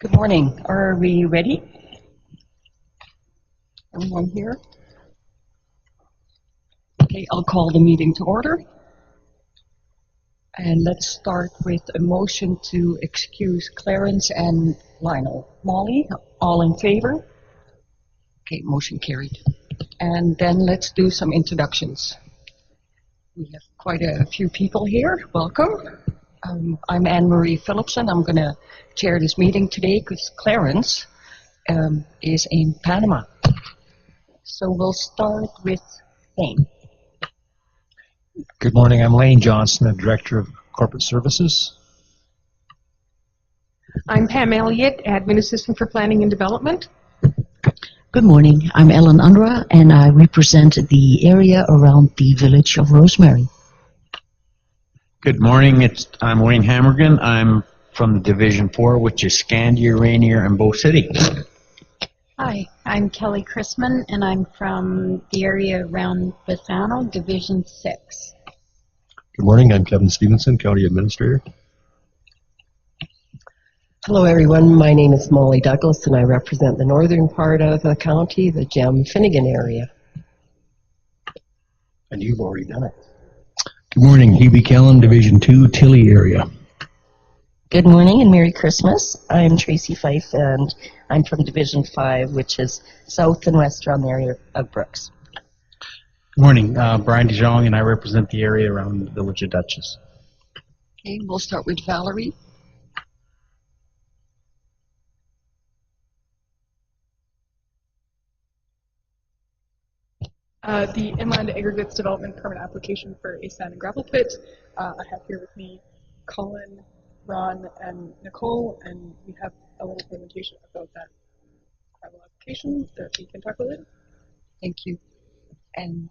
Good morning. Are we ready? Everyone here? Okay, I'll call the meeting to order. And let's start with a motion to excuse Clarence and Lionel. Molly, all in favor? Okay, motion carried. And then let's do some introductions. We have quite a few people here. Welcome. I'm Anne-Marie Phillipson. I'm going to chair this meeting today because Clarence is in Panama. So we'll start with Lane. Good morning. I'm Lane Johnson, the Director of Corporate Services. I'm Pam Elliott, Admin Assistant for Planning and Development. Good morning. I'm Ellen Unruh, and I represent the area around the village of Rosemary. Good morning. I'm Wayne Hammergan. I'm from the Division 4, which is Scandia, Rainier, and Bow City. Hi, I'm Kelly Chrisman, and I'm from the area around Bethano, Division 6. Good morning. I'm Kevin Stevenson, County Administrator. Hello, everyone. My name is Molly Douglas, and I represent the northern part of the county, the Gem-Finnegan area. And you've already done it. Good morning. Hebe Kellen, Division 2, Tilly area. Good morning and Merry Christmas. I'm Tracy Fife, and I'm from Division 5, which is south and west around the area of Brooks. Good morning. Brian DeJong, and I represent the area around the village of Dutchess. Okay, we'll start with Valerie. The Inland Aggregates Development Permit application for a sand and gravel pit. I have here with me Colin, Ron, and Nicole, and we have a little presentation about that gravel application that we can talk about later. Thank you. And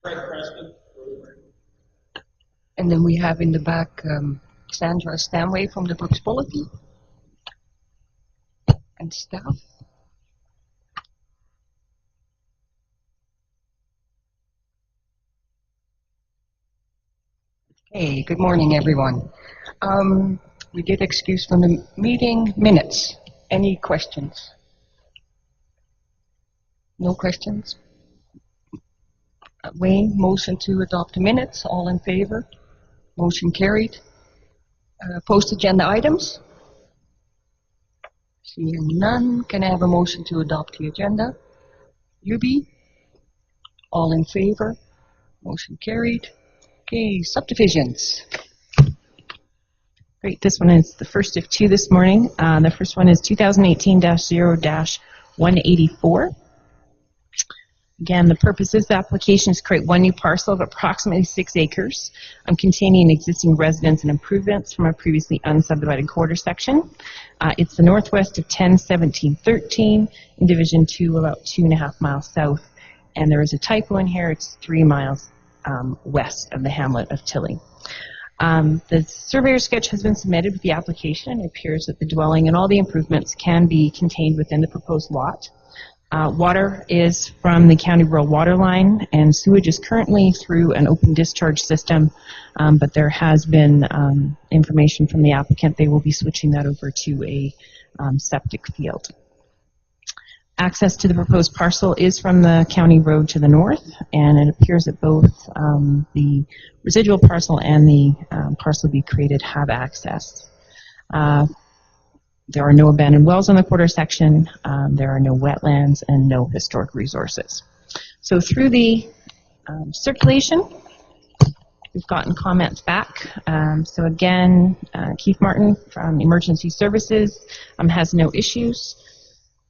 Fred Preston. And then we have in the back Sandra Stanway from the Brooks Bulletin and staff. Hey, good morning, everyone. We did excuse from the meeting minutes. Any questions? No questions? Wayne, motion to adopt the minutes. All in favor? Motion carried. Post agenda items? Seeing none, can I have a motion to adopt the agenda? Yubi? All in favor? Motion carried. Okay, subdivisions. Great, this one is the first of two this morning. The first one is 2018-0-184. Again, the purpose of this application is to create one new parcel of approximately 6 acres containing existing residence and improvements from a previously unsubdivided quarter section. It's the northwest of 101713 in Division 2, about 2.5 miles south. And there is a typo in here, it's 3 miles west of the hamlet of Tilly. The surveyor sketch has been submitted with the application. It appears that the dwelling and all the improvements can be contained within the proposed lot. Water is from the county rural water line, and sewage is currently through an open discharge system, but there has been information from the applicant they will be switching that over to a septic field. Access to the proposed parcel is from the county road to the north, and it appears that both the residual parcel and the parcel to be created have access. There are no abandoned wells on the quarter section, there are no wetlands, and no historic resources. So through the circulation, we've gotten comments back. So again, Keith Martin from Emergency Services has no issues.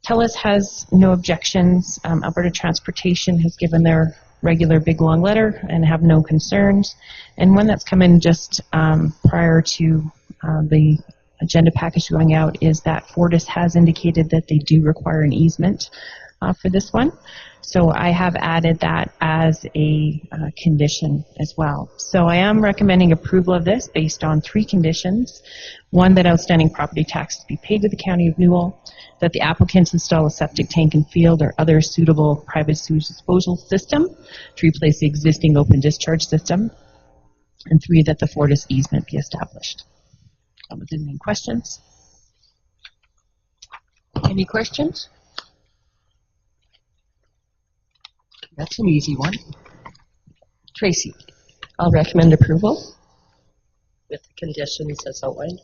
TELUS has no objections. Alberta Transportation has given their regular big long letter and have no concerns. And one that's come in just prior to the agenda package going out is that Fortis has indicated that they do require an easement for this one. So I have added that as a condition as well. So I am recommending approval of this based on 3 conditions. One, that outstanding property taxes be paid to the County of Newell, that the applicants install a septic tank and field or other suitable private sewage disposal system to replace the existing open discharge system, And 3, that the Fortis easement be established. Any questions? Any questions? That's an easy one. Tracy? I'll recommend approval with the conditions as outlined.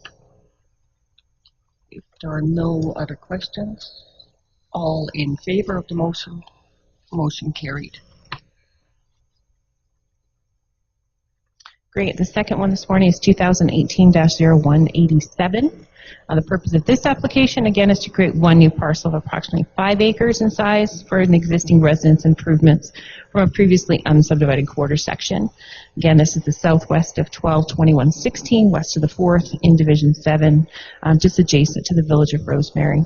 If there are no other questions, all in favor of the motion? Motion carried. Great. The second one this morning is 2018-0187. The purpose of this application, again, is to create one new parcel of approximately 5 acres in size for an existing residence improvements from a previously unsubdivided quarter section. Again, this is the southwest of 122116, west of the 4th in Division 7, just adjacent to the village of Rosemary.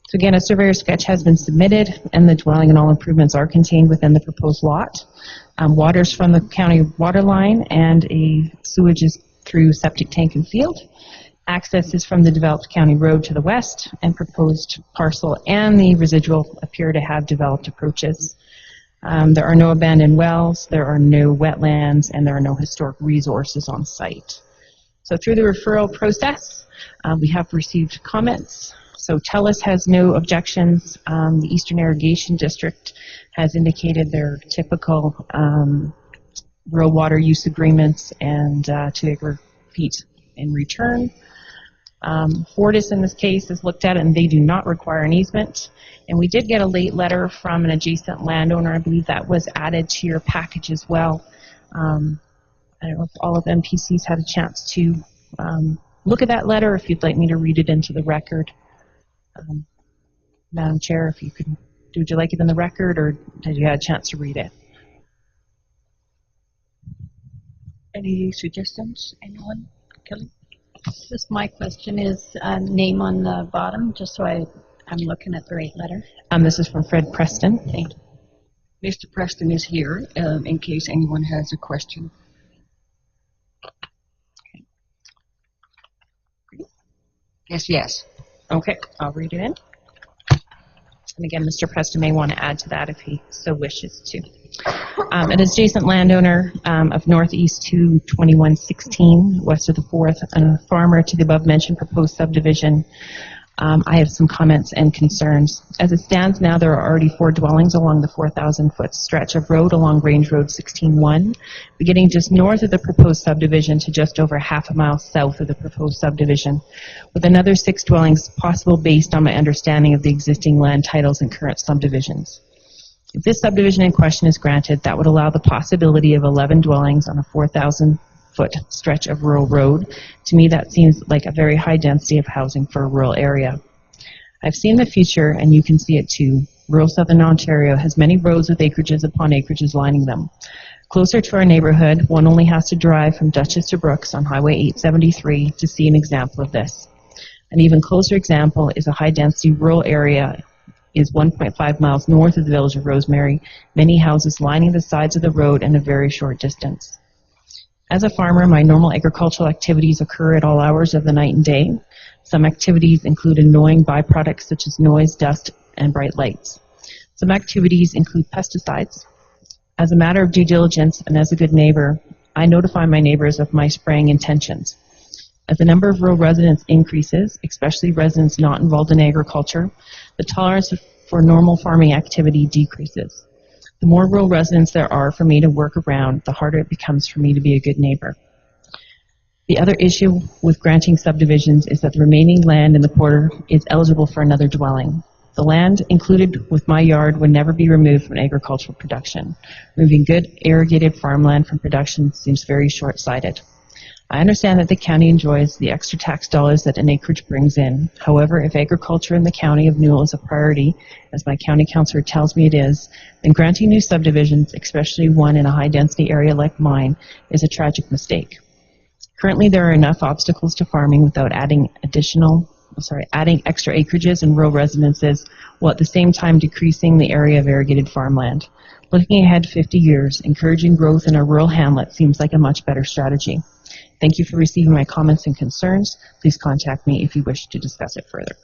So again, a surveyor sketch has been submitted, and the dwelling and all improvements are contained within the proposed lot. Water's from the county water line, and a sewage is through septic tank and field. Access is from the developed county road to the west, and proposed parcel and the residual appear to have developed approaches. There are no abandoned wells, there are no wetlands, and there are no historic resources on site. So through the referral process, we have received comments. So TELUS has no objections. The Eastern Irrigation District has indicated their typical rural water use agreements and 2 acre feet in return. Fortis in this case has looked at it, and they do not require an easement. And we did get a late letter from an adjacent landowner. I believe that was added to your package as well. I don't know if all of MPC's had a chance to look at that letter, if you'd like me to read it into the record. Madam Chair, if you could, would you like it in the record, or did you have a chance to read it? Any suggestions? Anyone? Kelly? Just my question is name on the bottom, just so I'm looking at the right letter. This is from Fred Preston. Thank you. Mr. Preston is here in case anyone has a question. Yes. Okay, I'll read it in. And again, Mr. Preston may want to add to that if he so wishes to. An adjacent landowner of northeast to 2116, west of the 4th, and a farmer to the above-mentioned proposed subdivision. I have some comments and concerns. As it stands now, there are already 4 dwellings along the 4,000-foot stretch of road along Range Road 16-1, beginning just north of the proposed subdivision to just over half a mile south of the proposed subdivision, with another 6 dwellings possible based on my understanding of the existing land titles and current subdivisions. If this subdivision in question is granted, that would allow the possibility of 11 dwellings on a 4,000-foot stretch of rural road. To me, that seems like a very high density of housing for a rural area. I've seen the future, and you can see it too. Rural southern Ontario has many roads with acreages upon acreages lining them. Closer to our neighborhood, one only has to drive from Dutchess to Brooks on Highway 873 to see an example of this. An even closer example is a high-density rural area is 1.5 miles north of the village of Rosemary, many houses lining the sides of the road in a very short distance. As a farmer, my normal agricultural activities occur at all hours of the night and day. Some activities include annoying byproducts such as noise, dust, and bright lights. Some activities include pesticides. As a matter of due diligence and as a good neighbor, I notify my neighbors of my spraying intentions. As the number of rural residents increases, especially residents not involved in agriculture, the tolerance for normal farming activity decreases. The more rural residents there are for me to work around, the harder it becomes for me to be a good neighbor. The other issue with granting subdivisions is that the remaining land in the quarter is eligible for another dwelling. The land included with my yard would never be removed from agricultural production. Removing good irrigated farmland from production seems very short-sighted. I understand that the county enjoys the extra tax dollars that an acreage brings in. However, if agriculture in the county of Newell is a priority, as my county councillor tells me it is, then granting new subdivisions, especially one in a high-density area like mine, is a tragic mistake. Currently, there are enough obstacles to farming without adding extra acreages and rural residences, while at the same time decreasing the area of irrigated farmland. Looking ahead 50 years, encouraging growth in a rural hamlet seems like a much better strategy. Thank you for receiving my comments and concerns. Please contact me if you wish to discuss it further.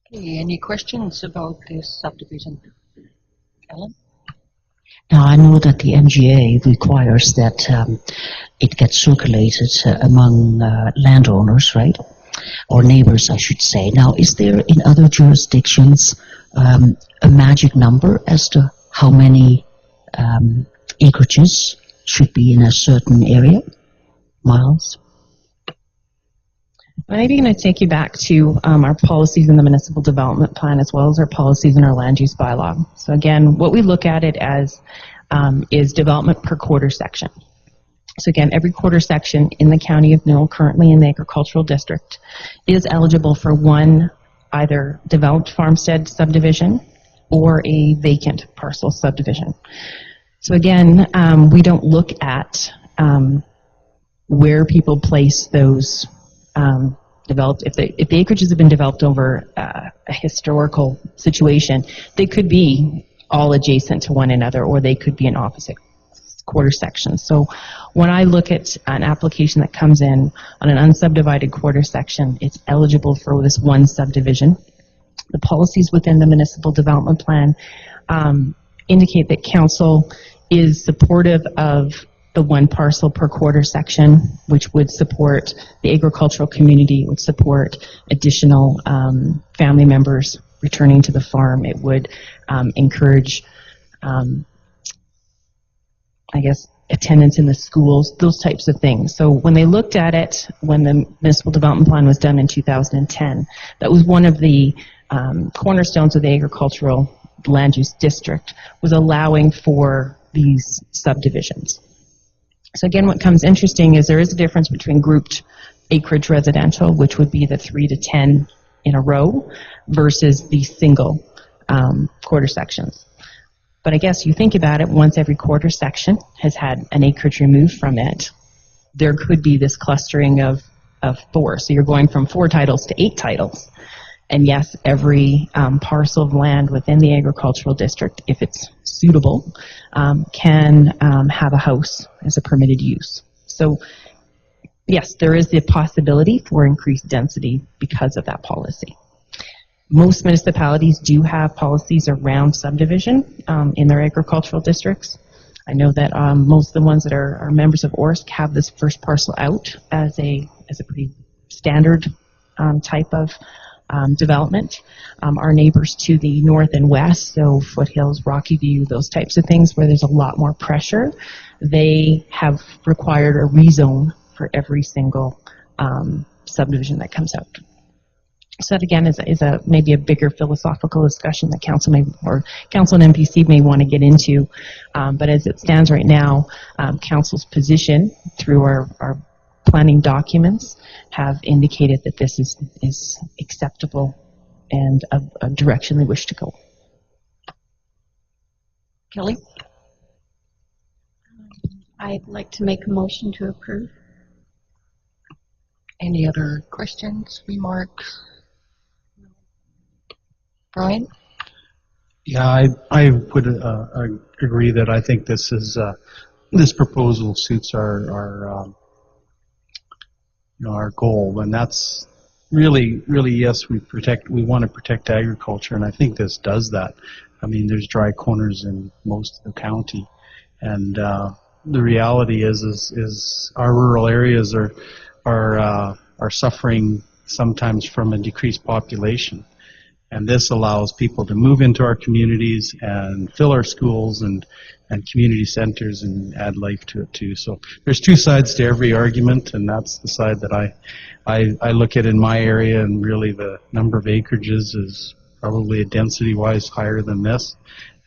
Okay, any questions about this subdivision? Ellen? Now, I know that the MGA requires that it gets circulated among landowners, right? Or neighbors, I should say. Now, is there in other jurisdictions a magic number as to how many acreages should be in a certain area? Miles? I'm maybe going to take you back to our policies in the municipal development plan as well as our policies in our land use bylaw. So again, what we look at it as is development per quarter section. So again, every quarter section in the county of Newell, currently in the agricultural district, is eligible for one either developed farmstead subdivision or a vacant parcel subdivision. So again, we don't look at where people place those developed. If the acreages have been developed over a historical situation, they could be all adjacent to one another, or they could be in opposite quarter sections. So when I look at an application that comes in on an unsubdivided quarter section, it's eligible for this one subdivision. The policies within the municipal development plan indicate that council is supportive of the one parcel per quarter section, which would support the agricultural community, would support additional family members returning to the farm. It would encourage I guess, attendance in the schools, those types of things. So when they looked at it, when the municipal development plan was done in 2010, that was one of the cornerstones of the agricultural land use district, was allowing for these subdivisions. So again, what comes interesting is there is a difference between grouped acreage residential, which would be the 3 to 10 in a row, versus the single quarter sections. But I guess you think about it, once every quarter section has had an acreage removed from it, there could be this clustering of 4. So you're going from 4 titles to 8 titles. And yes, every parcel of land within the agricultural district, if it's suitable, can have a house as a permitted use. So yes, there is the possibility for increased density because of that policy. Most municipalities do have policies around subdivision in their agricultural districts. I know that most of the ones that are members of ORSC have this first parcel out as a pretty standard type of development. Our neighbors to the north and west, so Foothills, Rocky View, those types of things where there's a lot more pressure, they have required a rezone for every single subdivision that comes out. So that again is a maybe a bigger philosophical discussion that council and MPC may want to get into. But as it stands right now, council's position through our planning documents have indicated that this is acceptable and a direction they wish to go. Kelly? I'd like to make a motion to approve. Any other questions, remarks? Brian? Yeah, I would agree that I think this is this proposal suits our goal, and that's really yes, we want to protect agriculture, and I think this does that. I mean, there's dry corners in most of the county, and the reality is our rural areas are suffering sometimes from a decreased population. And this allows people to move into our communities and fill our schools and community centers and add life to it too. So there's 2 sides to every argument, and that's the side that I look at in my area, and really the number of acreages is probably density-wise higher than this,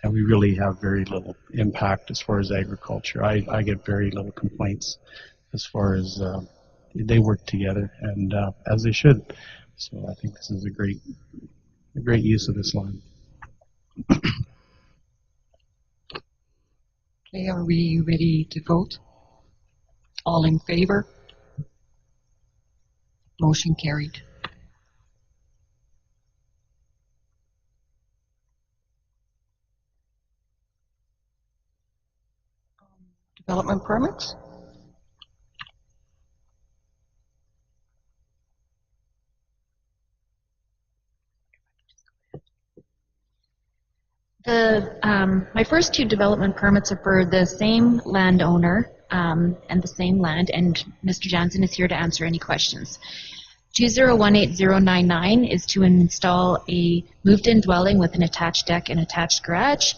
and we really have very little impact as far as agriculture. I get very little complaints as far as they work together, and as they should. So I think this is a great use of this line. Okay, are we ready to vote? All in favor? Motion carried. Development permits? My first two development permits are for the same landowner and the same land, and Mr. Jansen is here to answer any questions. 2018099 is to install a moved-in dwelling with an attached deck and attached garage.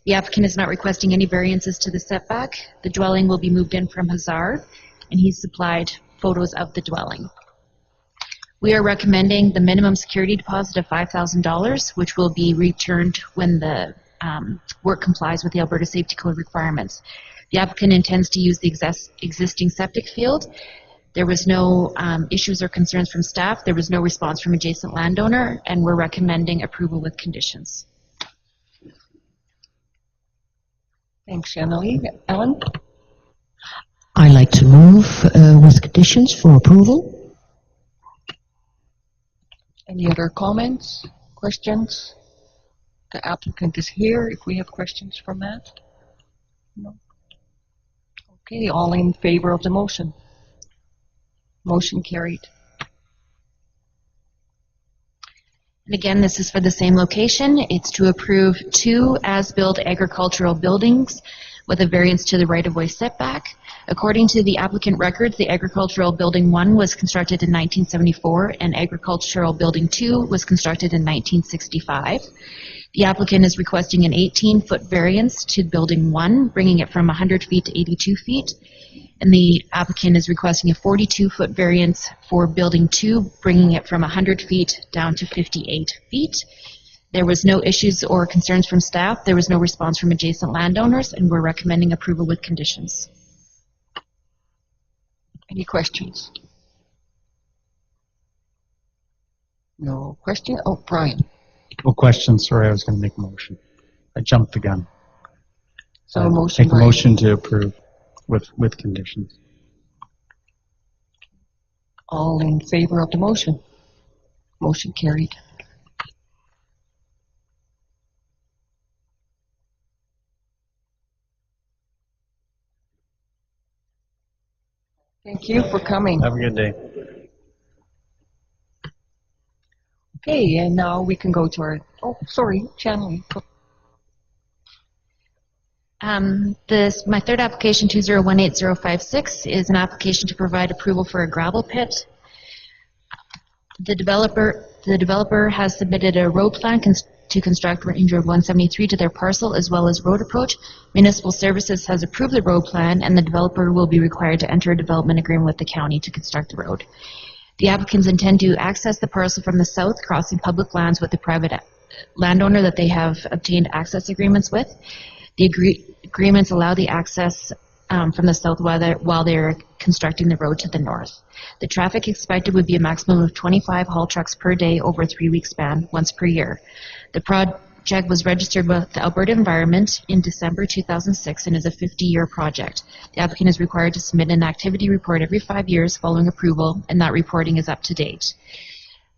The applicant is not requesting any variances to the setback. The dwelling will be moved in from Hazard, and he's supplied photos of the dwelling. We are recommending the minimum security deposit of $5,000, which will be returned when the work complies with the Alberta Safety Code requirements. The applicant intends to use the existing septic field. There was no issues or concerns from staff. There was no response from adjacent landowner, and we're recommending approval with conditions. Thanks, Annalie. Ellen? I like to move with conditions for approval. Any other comments, questions? The applicant is here if we have questions from that. No. Okay, all in favor of the motion? Motion carried. And again, this is for the same location. It's to approve 2 as-built agricultural buildings with a variance to the right-of-way setback. According to the applicant records, the agricultural building 1 was constructed in 1974 and agricultural building 2 was constructed in 1965. The applicant is requesting an 18-foot variance to building 1, bringing it from 100 feet to 82 feet. And the applicant is requesting a 42-foot variance for building 2, bringing it from 100 feet down to 58 feet. There was no issues or concerns from staff. There was no response from adjacent landowners, and we're recommending approval with conditions. Any questions? No question? Oh, Brian. No questions. Sorry, I was going to make a motion. I jumped the gun. So motion. Make a motion to approve with conditions. All in favor of the motion? Motion carried. Thank you for coming. Have a good day. Okay, and now we can go to our, oh, sorry, Channeling. My third application, 2018056, is an application to provide approval for a gravel pit. The developer has submitted a road plan to construct Range Road 173 to their parcel as well as road approach. Municipal Services has approved the road plan, and the developer will be required to enter a development agreement with the county to construct the road. The applicants intend to access the parcel from the south, crossing public lands with the private landowner that they have obtained access agreements with. The agreements allow the access from the south while they're constructing the road to the north. The traffic expected would be a maximum of 25 haul trucks per day over a 3-week span, once per year. The project was registered with the Alberta Environment in December 2006 and is a 50-year project. The applicant is required to submit an activity report every 5 years following approval, and that reporting is up to date.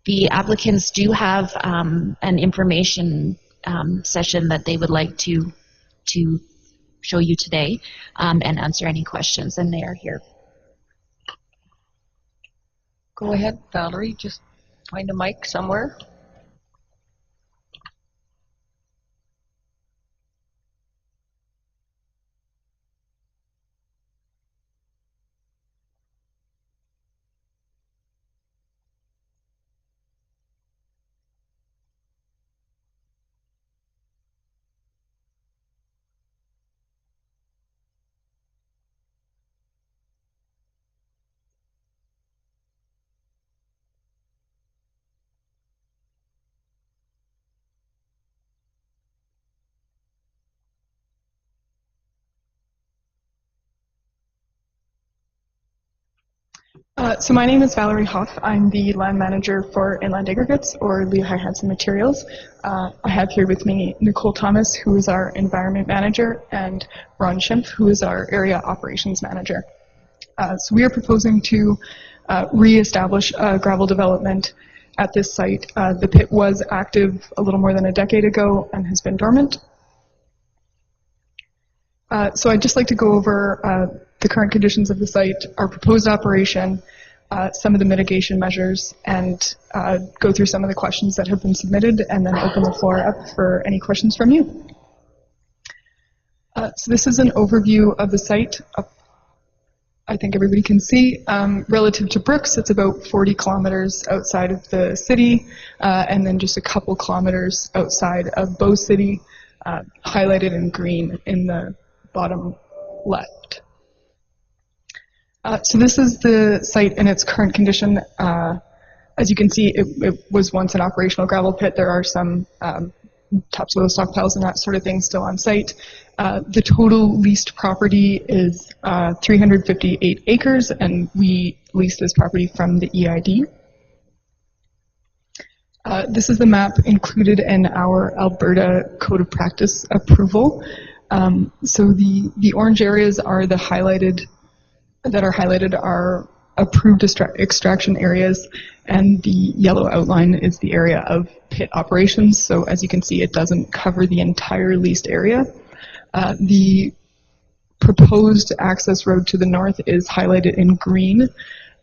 The applicants do have an information session that they would like to show you today and answer any questions, and they are here. Go ahead, Valerie, just find a mic somewhere. So my name is Valerie Hoff. I'm the land manager for Inland Aggregates, or Lehigh Hansen Materials. I have here with me Nicole Thomas, who is our environment manager, and Ron Schimpf, who is our area operations manager. So we are proposing to reestablish gravel development at this site. The pit was active a little more than a decade ago and has been dormant. So I'd just like to go over the current conditions of the site, our proposed operation, some of the mitigation measures, and go through some of the questions that have been submitted, and then open the floor up for any questions from you. So this is an overview of the site. I think everybody can see. Relative to Brooks, it's about 40 kilometers outside of the city, and then just a couple kilometers outside of Bow City, highlighted in green in the bottom left. So this is the site in its current condition. As you can see, it was once an operational gravel pit. There are some topsoil stockpiles and that sort of thing still on site. The total leased property is 358 acres, and we lease this property from the EID. This is the map included in our Alberta Code of Practice approval. So the orange areas are the highlighted are approved extraction areas, and the yellow outline is the area of pit operations. So as you can see, it doesn't cover the entire leased area. The proposed access road to the north is highlighted in green,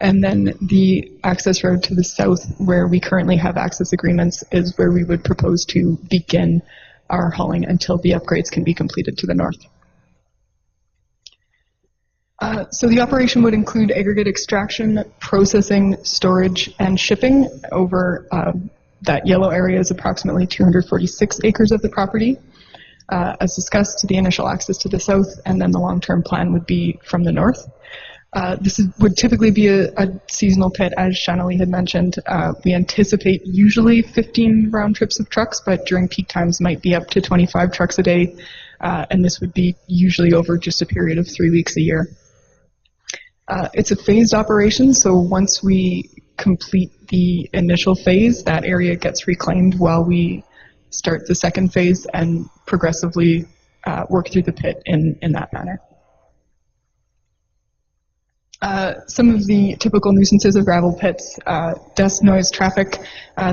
and then the access road to the south, where we currently have access agreements, is where we would propose to begin our hauling until the upgrades can be completed to the north. So the operation would include aggregate extraction, processing, storage, and shipping over that yellow area is approximately 246 acres of the property. As discussed, the initial access to the south, and then the long-term plan would be from the north. Would typically be a seasonal pit, as Shanali had mentioned. We anticipate usually 15 round trips of trucks, but during peak times might be up to 25 trucks a day, and this would be usually over just a period of 3 weeks a year. It's a phased operation, so once we complete the initial phase, that area gets reclaimed while we start the second phase and progressively work through the pit in that manner. Some of the typical nuisances of gravel pits, dust, noise, traffic.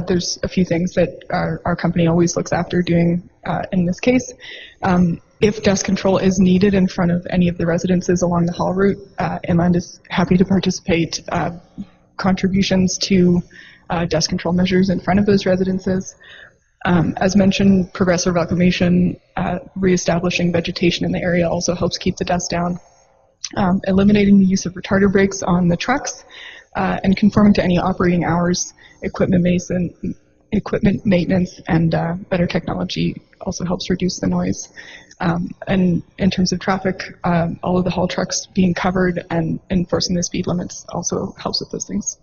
There's a few things that our company always looks after doing in this case. If dust control is needed in front of any of the residences along the haul route, Inland is happy to participate contributions to dust control measures in front of those residences. As mentioned, progressive reclamation, reestablishing vegetation in the area also helps keep the dust down. Eliminating the use of retarder brakes on the trucks, and conforming to any operating hours, equipment maintenance, and better technology also helps reduce the noise. And in terms of traffic, all of the haul trucks being covered and enforcing the speed limits also helps with those things.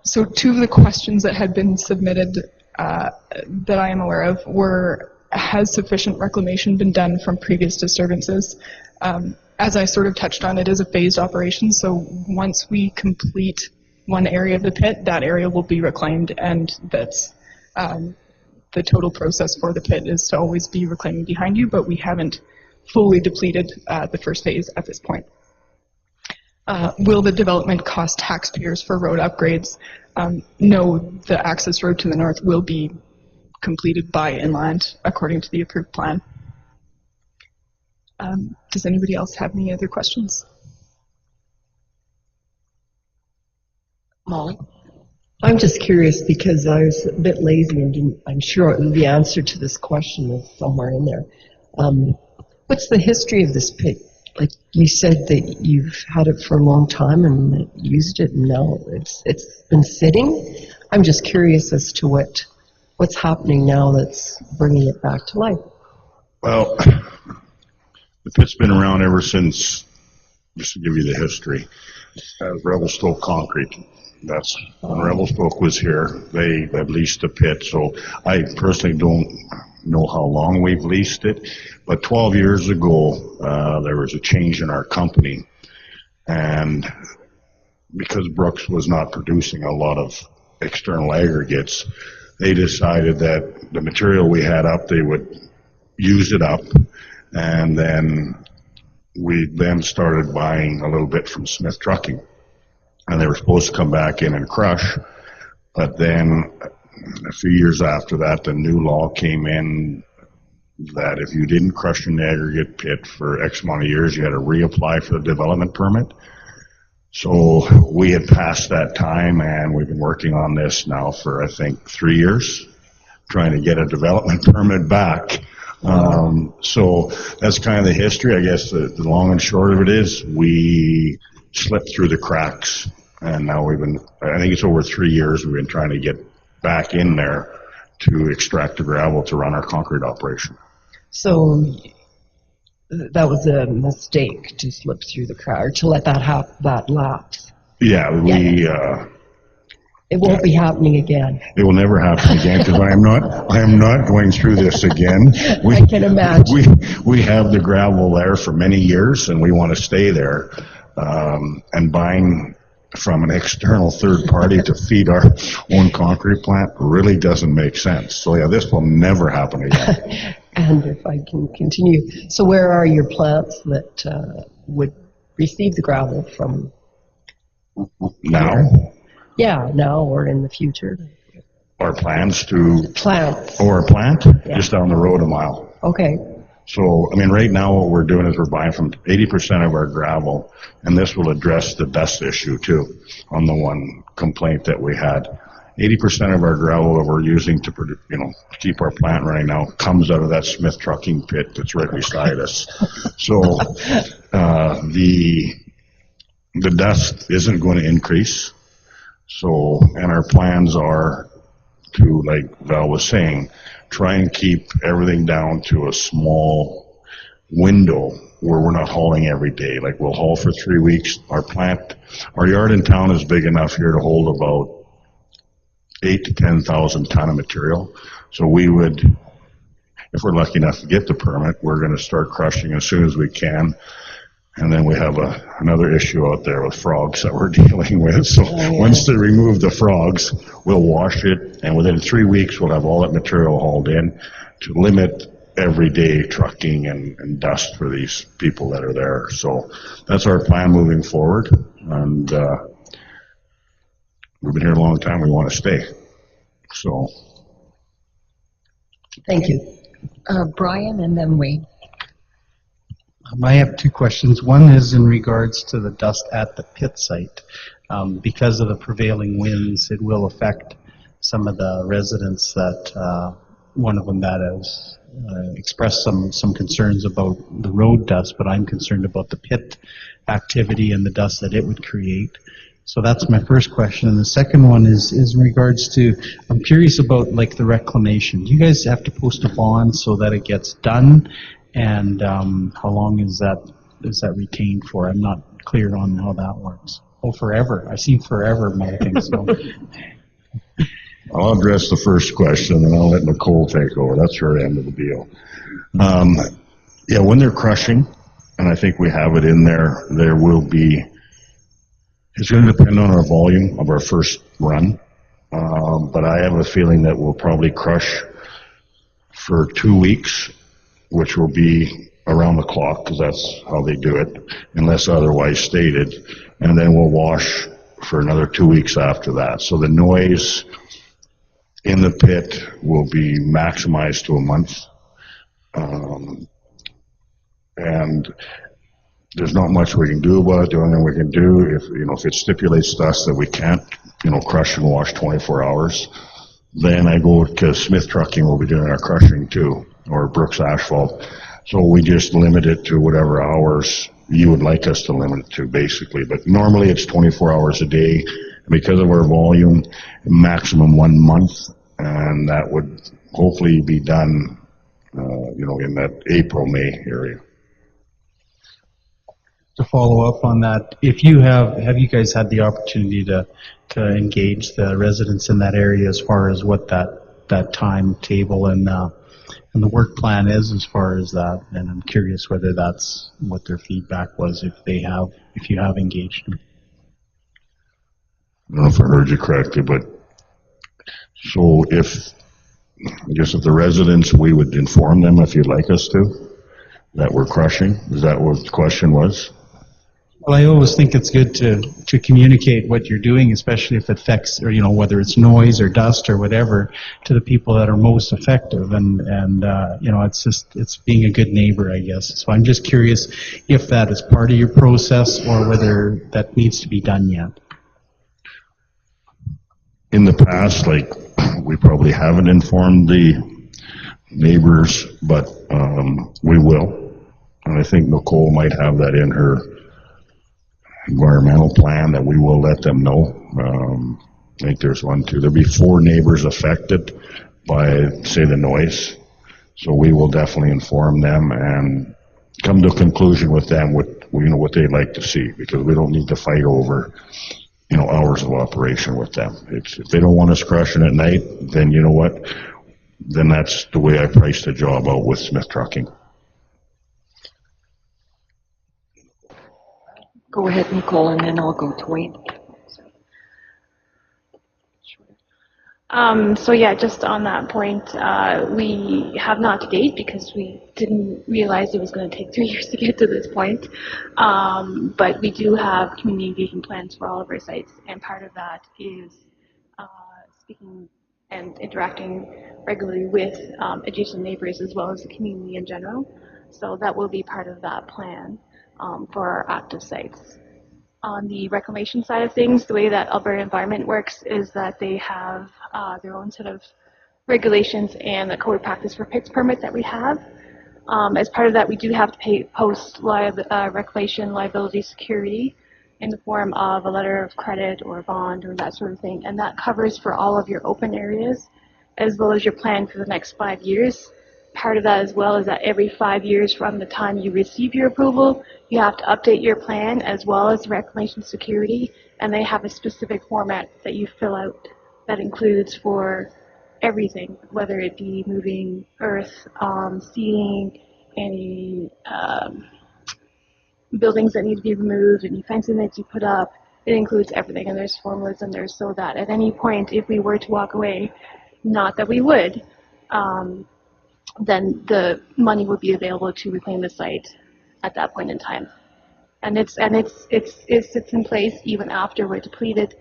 So two of the questions that had been submitted that I am aware of were, has sufficient reclamation been done from previous disturbances? As I sort of touched on, it is a phased operation, so once we complete one area of the pit, that area will be reclaimed, and that's the total process for the pit is to always be reclaiming behind you, but we haven't fully depleted the first phase at this point. Will the development cost taxpayers for road upgrades? No, the access road to the north will be completed by Inland according to the approved plan. Does anybody else have any other questions? Molly? I'm just curious because I was a bit lazy and didn't, I'm sure the answer to this question is somewhere in there. What's the history of this pit? Like you said that you've had it for a long time and used it, and now it's been sitting. I'm just curious as to what's happening now that's bringing it back to life. Well, the pit's been around ever since, just to give you the history, as Revelstoke Concrete. That's when Revelstoke was here. They leased the pit, so I personally don't know how long we've leased it, but 12 years ago there was a change in our company, and because Brooks was not producing a lot of external aggregates, they decided that the material we had up, they would use it up, and then we then started buying a little bit from Smith Trucking, and they were supposed to come back in and crush, but then a few years after that, the new law came in that if you didn't crush an aggregate pit for X amount of years, you had to reapply for the development permit. So we had passed that time, and we've been working on this now for, I think, 3 years, trying to get a development permit back. So that's kind of the history. I guess the long and short of it is we slipped through the cracks, and now I think it's over 3 years we've been trying to get back in there to extract the gravel to run our concrete operation. So that was a mistake to slip through the crack, or to let that lapse. Yeah, It won't be happening again. it will never happen again, because I am not going through this again. I can imagine. We have the gravel there for many years, and we want to stay there. And buying from an external third party to feed our own concrete plant really doesn't make sense. So yeah, this will never happen again. And if I can continue, so where are your plants that would receive the gravel from? Now, Yeah, now or in the future. our plans to, Plants. or a plant, Yeah. just down the road a mile. Okay. So, I mean, right now what we're doing is we're buying from 80% of our gravel, and this will address the dust issue too, on the one complaint that we had. 80% of our gravel that we're using to keep our plant running now comes out of that Smith trucking pit that's right beside us. So, the dust isn't going to increase. So, and our plans are to, like Val was saying, try and keep everything down to a small window where we're not hauling every day. Like, we'll haul for 3 weeks. Our yard in town is big enough here to hold about 8,000 to 10,000 ton of material. So we would, if we're lucky enough to get the permit, we're going to start crushing as soon as we can. And then we have another issue out there with frogs that we're dealing with. So once they remove the frogs, we'll wash it, and within 3 weeks we'll have all that material hauled in to limit everyday trucking and dust for these people that are there. So that's our plan moving forward. And we've been here a long time. We want to stay. So. Thank you. Brian and then Wayne. I have two questions. One is in regards to the dust at the pit site. Because of the prevailing winds, it will affect some of the residents that, one of them that has expressed some concerns about the road dust, but I'm concerned about the pit activity and the dust that it would create. So that's my first question. And the second one is in regards to, I'm curious about like the reclamation. Do you guys have to post a bond so that it gets done? And how long is that retained for? I'm not clear on how that works. Oh, forever. I've seen forever marking. So. I'll address the first question, and I'll let Nicole take over. That's her end of the deal. Yeah, when they're crushing, and I think we have it in there, there will be, it's going to depend on our volume of our first run, but I have a feeling that we'll probably crush for 2 weeks, which will be around the clock, because that's how they do it, unless otherwise stated, and then we'll wash for another 2 weeks after that. So the noise in the pit will be maximized to a month, and there's not much we can do about it. The only thing we can do, if it stipulates to us that we can't, crush and wash 24 hours, then I go to Smith Trucking. We'll be doing our crushing too, or Brooks Asphalt. So we just limit it to whatever hours you would like us to limit it to, basically. But normally it's 24 hours a day. Because of our volume, maximum 1 month, and that would hopefully be done, in that April, May area. To follow up on that, if you have you guys had the opportunity to engage the residents in that area as far as what that timetable and the work plan is as far as that? And I'm curious whether that's what their feedback was, if you have engaged them. I don't know if I heard you correctly, but so if the residents, we would inform them if you'd like us to, that we're crushing. Is that what the question was? Well, I always think it's good to communicate what you're doing, especially if it affects, or whether it's noise or dust or whatever, to the people that are most effective. And it's being a good neighbor, I guess. So I'm just curious if that is part of your process or whether that needs to be done yet. In the past, we probably haven't informed the neighbors, but we will. And I think Nicole might have that in her environmental plan, that we will let them know. I think there's there'll be 4 neighbors affected by, say, the noise. So we will definitely inform them and come to a conclusion with them what they'd like to see, because we don't need to fight over hours of operation with them. If they don't want us crushing at night, then you know what? Then that's the way I price the job out with Smith Trucking. Go ahead, Nicole, and then I'll go to Wayne. So yeah, just on that point, we have not to date because we didn't realize it was going to take 3 years to get to this point. But we do have community engagement plans for all of our sites, and part of that is speaking and interacting regularly with adjacent neighbors as well as the community in general. So that will be part of that plan for our active sites. On the reclamation side of things, the way that Alberta Environment works is that they have their own set of regulations and the code of practice for PICS permit that we have. As part of that, we do have to post reclamation liability security in the form of a letter of credit or a bond or that sort of thing, and that covers for all of your open areas as well as your plan for the next 5 years. Part of that as well is that every 5 years from the time you receive your approval, you have to update your plan as well as reclamation security, and they have a specific format that you fill out that includes for everything, whether it be moving earth, seeding, any buildings that need to be removed, any fencing that you put up. It includes everything, and there's formulas in there so that at any point, if we were to walk away, not that we would, then the money would be available to reclaim the site at that point in time. And it sits in place even after we're depleted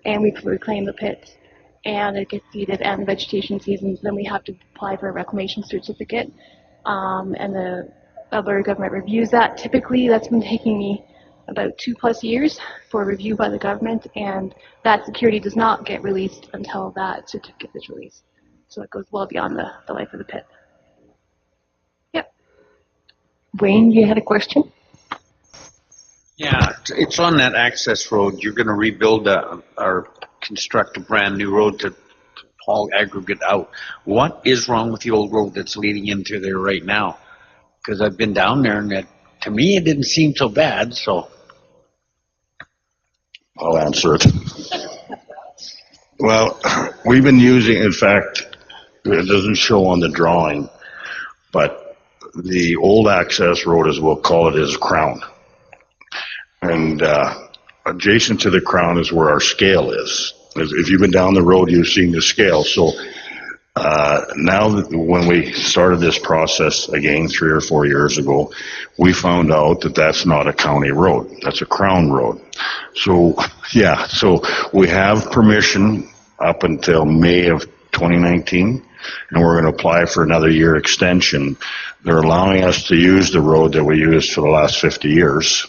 and we reclaim the pit and it gets seeded and vegetation seasons. Then we have to apply for a reclamation certificate, and the Alberta government reviews that. Typically, that's been taking me about 2+ years for review by the government, and that security does not get released until that certificate is released. So it goes well beyond the life of the pit. Wayne, you had a question? Yeah, it's on that access road. You're going to rebuild or construct a brand new road to haul aggregate out. What is wrong with the old road that's leading into there right now? Because I've been down there, and to me it didn't seem so bad. So I'll answer it. Well, we've been using, in fact, it doesn't show on the drawing, but the old access road, as we'll call it, is Crown. And adjacent to the Crown is where our scale is. If you've been down the road, you've seen the scale. So now that when we started this process again 3 or 4 years ago, we found out that that's not a county road. That's a Crown road. So, yeah, so we have permission up until May of 2019, and we're going to apply for another year extension. They're allowing us to use the road that we used for the last 50 years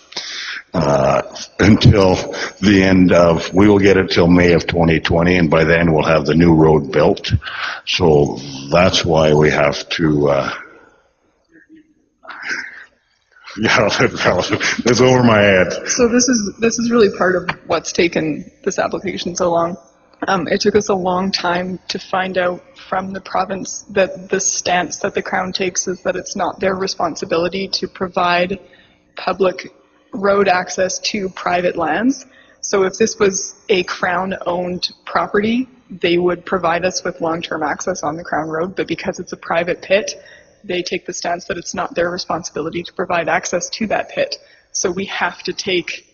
until the end of, we will get it till May of 2020, and by then we'll have the new road built. So that's why we have to, yeah, it's over my head. So this is really part of what's taken this application so long. It took us a long time to find out from the province that the stance that the Crown takes is that it's not their responsibility to provide public road access to private lands. So if this was a Crown-owned property, they would provide us with long-term access on the Crown Road, but because it's a private pit, they take the stance that it's not their responsibility to provide access to that pit. So we have to take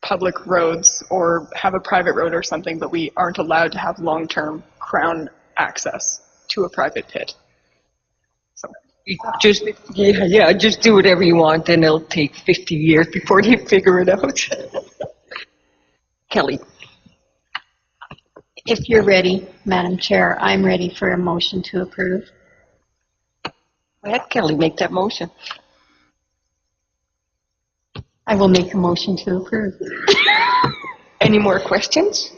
public roads or have a private road or something, but we aren't allowed to have long-term Crown access to a private pit. So Just, just do whatever you want, and it'll take 50 years before you figure it out. Kelly. If you're ready, Madam Chair, I'm ready for a motion to approve. Go ahead, Kelly, make that motion. I will make a motion to approve. Any more questions?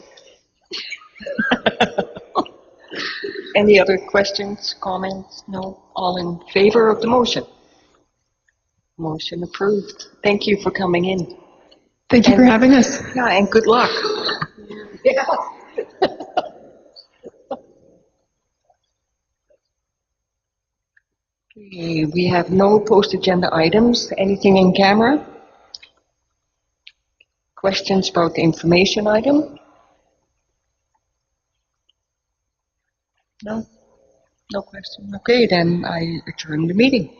Any other questions, comments? No? All in favor of the motion? Motion approved. Thank you for coming in. Thank you for having us. Yeah, and good luck. Yeah. Okay, we have no post-agenda items. Anything in camera? Questions about the information item? No? No question. Okay, then I adjourn the meeting.